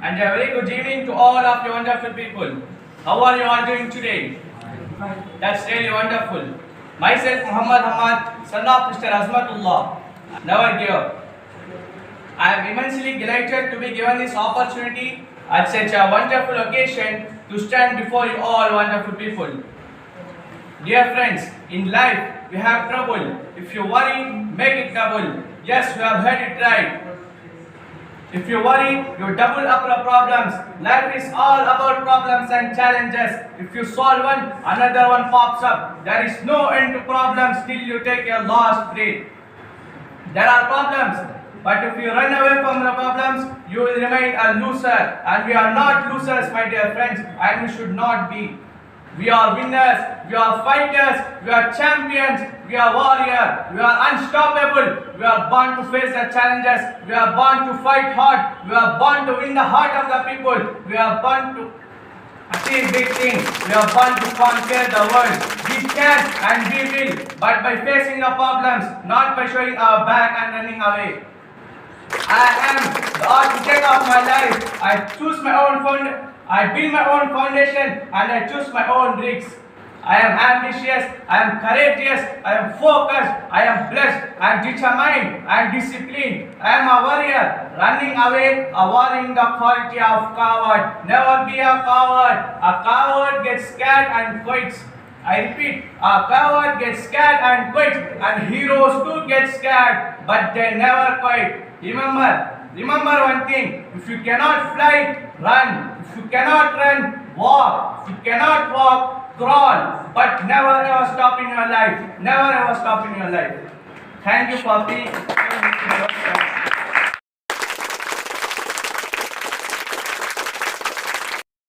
And a very good evening to all of you wonderful people. How are you all doing today? That's really wonderful. Myself, Muhammad Hamad, son of Mr. Azmatullah. Never give up. I am immensely delighted to be given this opportunity at such a wonderful occasion to stand before you all wonderful people. Dear friends, in life we have trouble. If you worry, make it double. Yes, you have heard it right. If you worry, you double up your problems. Life is all about problems and challenges. If you solve one, another one pops up. There is no end to problems till you take your last breath. There are problems, but if you run away from the problems, you will remain a loser. And we are not losers, my dear friends, and we should not be. We are winners, we are fighters, we are champions, we are warriors, we are unstoppable. We are born to face the challenges, we are born to fight hard, we are born to win the heart of the people, we are born to achieve big things, we are born to conquer the world. We can and we will, but by facing the problems, not by showing our back and running away. I am the architect of my life. I choose my own I build my own foundation and I choose my own bricks. I am ambitious, I am courageous, I am focused, I am blessed, I am determined, I am disciplined. I am a warrior, running away, avoiding the quality of coward. Never be a coward. A coward gets scared and quits. I repeat, a coward gets scared and quits, and heroes too get scared, but they never quit. Remember one thing, if you cannot fly, run. If you cannot run, walk. If you cannot walk, crawl. But never ever stop in your life. Never ever stop in your life. Thank you for being.